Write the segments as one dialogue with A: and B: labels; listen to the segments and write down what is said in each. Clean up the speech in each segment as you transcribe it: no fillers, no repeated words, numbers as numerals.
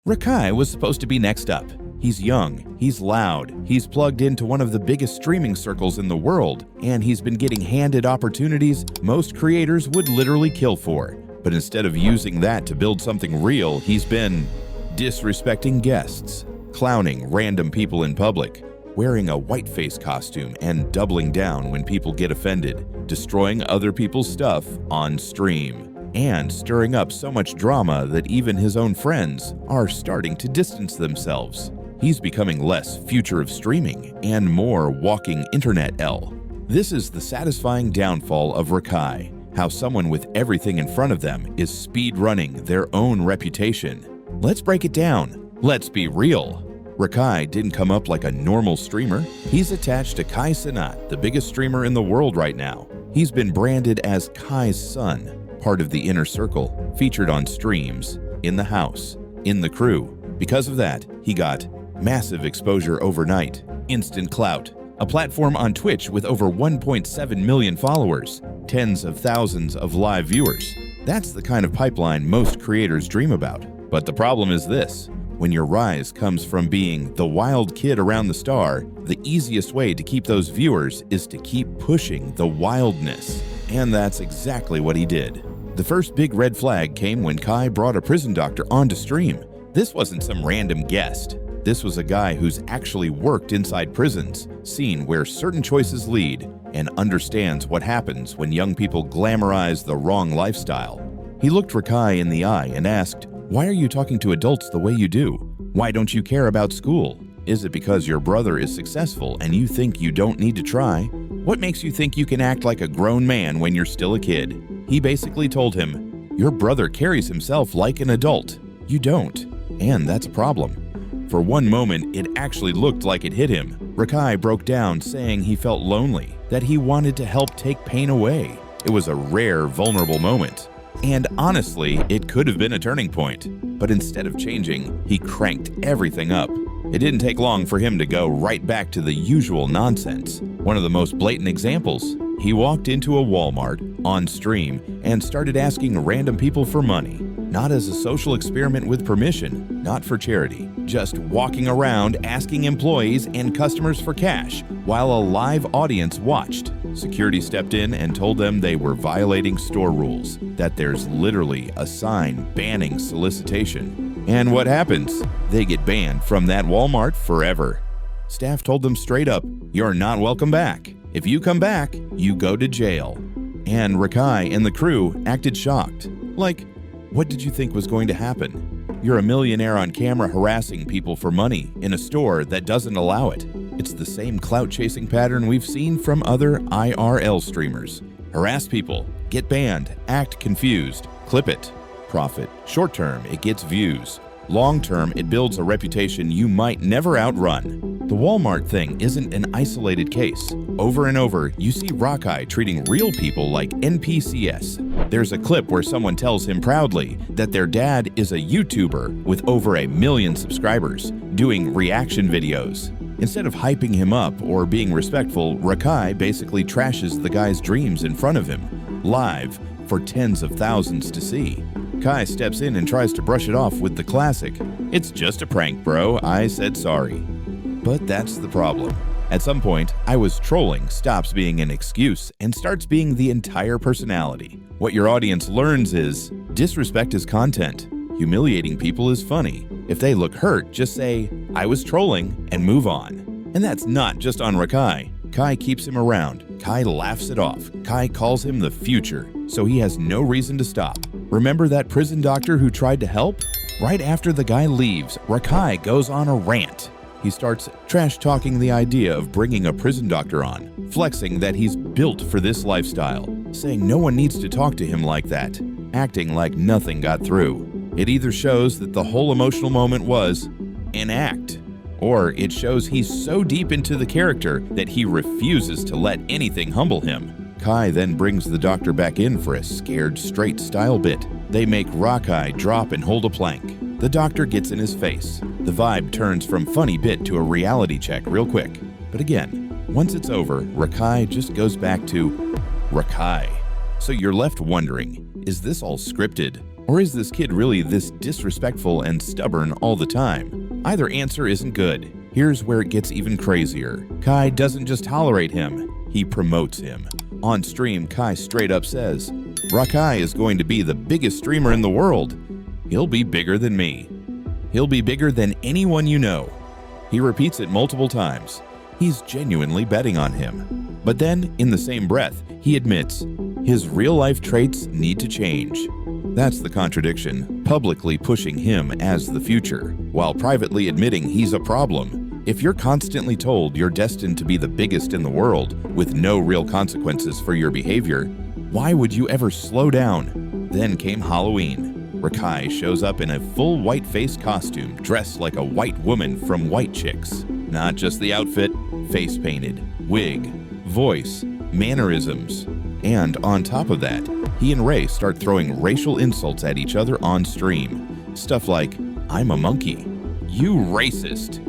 A: RaKai was supposed to be next up. He's young, he's loud, he's plugged into one of the biggest streaming circles in the world, and he's been getting handed opportunities most creators would literally kill for. But instead of using that to build something real, he's been disrespecting guests, clowning random people in public, wearing a whiteface costume and doubling down when people get offended, destroying other people's stuff on stream, and stirring up so much drama that even his own friends are starting to distance themselves. He's becoming less future of streaming and more walking internet L. This is the satisfying downfall of RaKai, how someone with everything in front of them is speed-running their own reputation. Let's break it down. Let's be real. RaKai didn't come up like a normal streamer. He's attached to Cenat, the biggest streamer in the world right now. He's been branded as Kai's son, part of the inner circle, featured on streams, in the house, in the crew. Because of that, he got massive exposure overnight, instant clout, a platform on Twitch with over 1.7 million followers, tens of thousands of live viewers. That's the kind of pipeline most creators dream about. But the problem is this: when your rise comes from being the wild kid around the star, the easiest way to keep those viewers is to keep pushing the wildness. And that's exactly what he did. The first big red flag came when Kai brought a prison doctor onto stream. This wasn't some random guest. This was a guy who's actually worked inside prisons, seen where certain choices lead, and understands what happens when young people glamorize the wrong lifestyle. He looked RaKai in the eye and asked, "Why are you talking to adults the way you do? Why don't you care about school? Is it because your brother is successful and you think you don't need to try? What makes you think you can act like a grown man when you're still a kid?" He basically told him, "Your brother carries himself like an adult. You don't, and that's a problem." For one moment, it actually looked like it hit him. RaKai broke down, saying he felt lonely, that he wanted to help take pain away. It was a rare, vulnerable moment. And honestly, it could have been a turning point. But instead of changing, he cranked everything up. It didn't take long for him to go right back to the usual nonsense. One of the most blatant examples, he walked into a Walmart on stream and started asking random people for money. Not as a social experiment with permission, not for charity. Just walking around asking employees and customers for cash while a live audience watched. Security stepped in and told them they were violating store rules, that there's literally a sign banning solicitation. And what happens? They get banned from that Walmart forever. Staff told them straight up, "You're not welcome back. If you come back, you go to jail." And RaKai and the crew acted shocked. Like, what did you think was going to happen? You're a millionaire on camera harassing people for money in a store that doesn't allow it. It's the same clout-chasing pattern we've seen from other IRL streamers. Harass people, get banned, act confused, clip it. Profit. Short term, it gets views. Long term, it builds a reputation you might never outrun. The Walmart thing isn't an isolated case. Over and over, you see RaKai treating real people like NPCs. There's a clip where someone tells him proudly that their dad is a YouTuber with over 1 million subscribers, doing reaction videos. Instead of hyping him up or being respectful, RaKai basically trashes the guy's dreams in front of him, live, for tens of thousands to see. Kai steps in and tries to brush it off with the classic, "It's just a prank, bro. I said sorry." But that's the problem. At some point, "I was trolling" stops being an excuse and starts being the entire personality. What your audience learns is, disrespect is content. Humiliating people is funny. If they look hurt, just say, "I was trolling," and move on. And that's not just on RaKai. Kai keeps him around. Kai laughs it off. Kai calls him the future, so he has no reason to stop. Remember that prison doctor who tried to help? Right after the guy leaves, RaKai goes on a rant. He starts trash-talking the idea of bringing a prison doctor on, flexing that he's built for this lifestyle, saying no one needs to talk to him like that, acting like nothing got through. It either shows that the whole emotional moment was an act, or it shows he's so deep into the character that he refuses to let anything humble him. Kai then brings the doctor back in for a scared straight style bit. They make RaKai drop and hold a plank. The doctor gets in his face. The vibe turns from funny bit to a reality check real quick. But again, once it's over, RaKai just goes back to RaKai. So you're left wondering, is this all scripted? Or is this kid really this disrespectful and stubborn all the time? Either answer isn't good. Here's where it gets even crazier. Kai doesn't just tolerate him, he promotes him. On stream, Kai straight up says, "RaKai is going to be the biggest streamer in the world. He'll be bigger than me. He'll be bigger than anyone you know." He repeats it multiple times. He's genuinely betting on him. But then, in the same breath, he admits his real-life traits need to change. That's the contradiction, publicly pushing him as the future, while privately admitting he's a problem. If you're constantly told you're destined to be the biggest in the world, with no real consequences for your behavior, why would you ever slow down? Then came Halloween. RaKai shows up in a full white face costume, dressed like a white woman from White Chicks. Not just the outfit, face painted, wig, voice, mannerisms. And on top of that, he and Ray start throwing racial insults at each other on stream. Stuff like, "I'm a monkey," "You racist."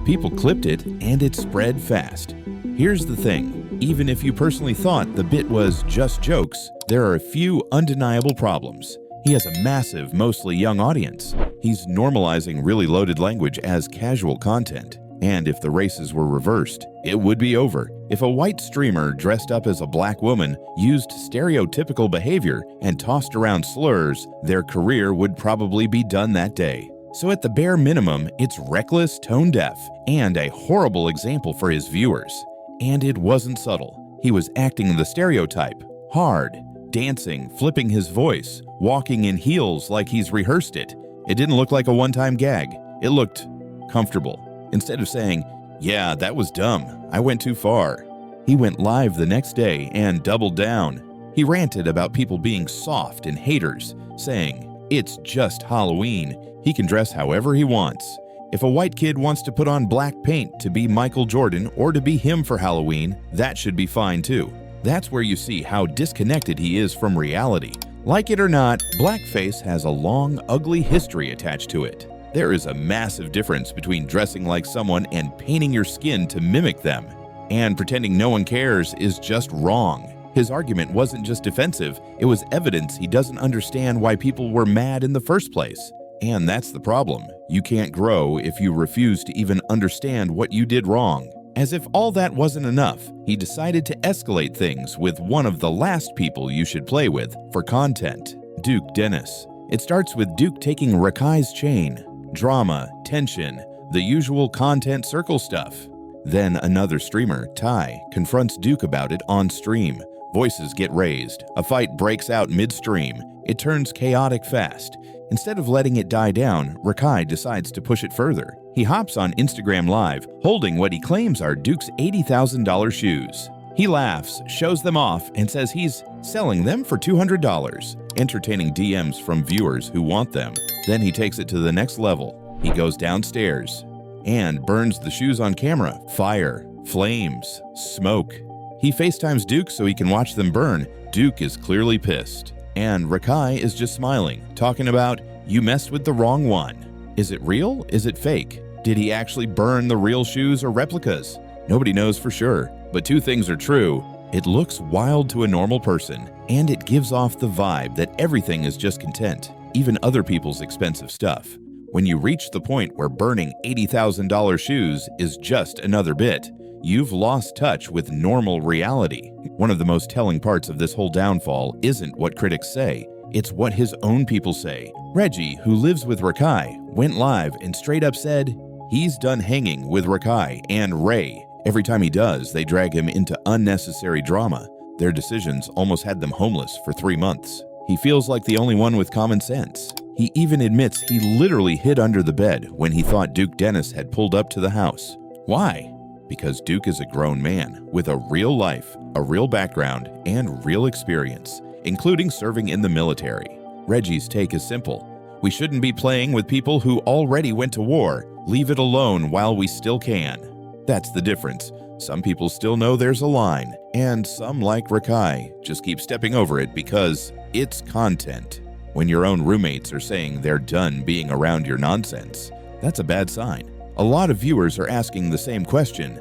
A: People clipped it and it spread fast. Here's the thing, even if you personally thought the bit was just jokes, there are a few undeniable problems. He has a massive, mostly young audience. He's normalizing really loaded language as casual content. And if the races were reversed, it would be over. If a white streamer dressed up as a black woman used stereotypical behavior and tossed around slurs, their career would probably be done that day. So at the bare minimum, it's reckless, tone-deaf, and a horrible example for his viewers. And it wasn't subtle. He was acting the stereotype, hard, dancing, flipping his voice, walking in heels like he's rehearsed it. It didn't look like a one-time gag. It looked comfortable. Instead of saying, "Yeah, that was dumb, I went too far," he went live the next day and doubled down. He ranted about people being soft and haters, saying, "It's just Halloween, he can dress however he wants. If a white kid wants to put on black paint to be Michael Jordan or to be him for Halloween, that should be fine too." That's where you see how disconnected he is from reality. Like it or not, blackface has a long, ugly history attached to it. There is a massive difference between dressing like someone and painting your skin to mimic them. And pretending no one cares is just wrong. His argument wasn't just defensive, it was evidence he doesn't understand why people were mad in the first place. And that's the problem. You can't grow if you refuse to even understand what you did wrong. As if all that wasn't enough, he decided to escalate things with one of the last people you should play with for content, Duke Dennis. It starts with Duke taking RaKai's chain. Drama, tension, the usual content circle stuff. Then another streamer, Ty, confronts Duke about it on stream. Voices get raised. A fight breaks out midstream. It turns chaotic fast. Instead of letting it die down, RaKai decides to push it further. He hops on Instagram Live, holding what he claims are Duke's $80,000 shoes. He laughs, shows them off, and says he's selling them for $200, entertaining DMs from viewers who want them. Then he takes it to the next level. He goes downstairs and burns the shoes on camera. Fire, flames, smoke. He FaceTimes Duke so he can watch them burn. Duke is clearly pissed. And RaKai is just smiling, talking about, "You messed with the wrong one." Is it real? Is it fake? Did he actually burn the real shoes or replicas? Nobody knows for sure. But two things are true. It looks wild to a normal person, and it gives off the vibe that everything is just content, even other people's expensive stuff. When you reach the point where burning $80,000 shoes is just another bit, you've lost touch with normal reality. One of the most telling parts of this whole downfall isn't what critics say, it's what his own people say. Reggie, who lives with RaKai, went live and straight up said he's done hanging with RaKai and Ray. Every time he does, they drag him into unnecessary drama. Their decisions almost had them homeless for 3 months. He feels like the only one with common sense. He even admits he literally hid under the bed when he thought Duke Dennis had pulled up to the house. Why? Because Duke is a grown man with a real life, a real background, and real experience, including serving in the military. Reggie's take is simple. We shouldn't be playing with people who already went to war. Leave it alone while we still can. That's the difference. Some people still know there's a line, and some, like RaKai, just keep stepping over it because it's content. When your own roommates are saying they're done being around your nonsense, that's a bad sign. A lot of viewers are asking the same question.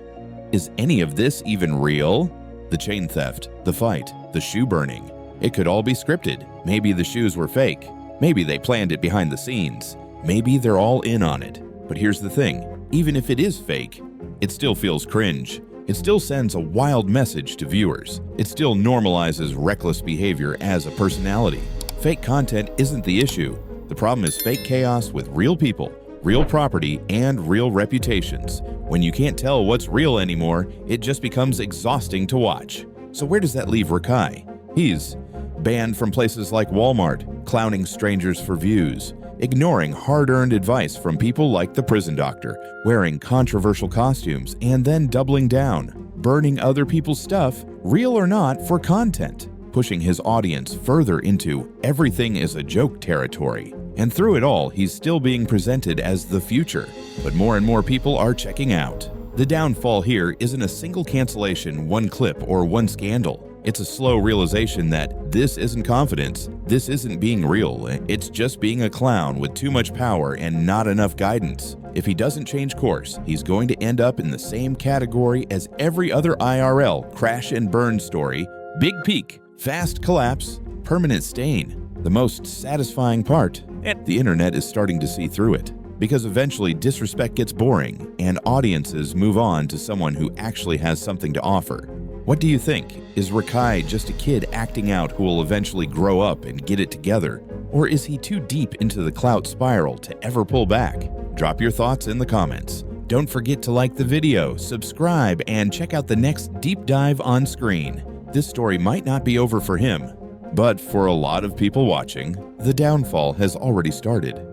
A: Is any of this even real? The chain theft, the fight, the shoe burning. It could all be scripted. Maybe the shoes were fake. Maybe they planned it behind the scenes. Maybe they're all in on it. But here's the thing, even if it is fake, it still feels cringe. It still sends a wild message to viewers. It still normalizes reckless behavior as a personality. Fake content isn't the issue. The problem is fake chaos with real people, real property, and real reputations. When you can't tell what's real anymore, it just becomes exhausting to watch. So where does that leave RaKai? He's banned from places like Walmart, clowning strangers for views, ignoring hard-earned advice from people like the prison doctor, wearing controversial costumes, and then doubling down, burning other people's stuff, real or not, for content, pushing his audience further into everything is a joke territory. And through it all, he's still being presented as the future, but more and more people are checking out. The downfall here isn't a single cancellation, one clip, or one scandal. It's a slow realization that this isn't confidence, this isn't being real, it's just being a clown with too much power and not enough guidance. If he doesn't change course, he's going to end up in the same category as every other IRL crash and burn story: big peak, fast collapse, permanent stain. The most satisfying part, the internet is starting to see through it. Because eventually disrespect gets boring and audiences move on to someone who actually has something to offer. What do you think? Is RaKai just a kid acting out who will eventually grow up and get it together? Or is he too deep into the clout spiral to ever pull back? Drop your thoughts in the comments. Don't forget to like the video, subscribe, and check out the next deep dive on screen. This story might not be over for him, but for a lot of people watching, the downfall has already started.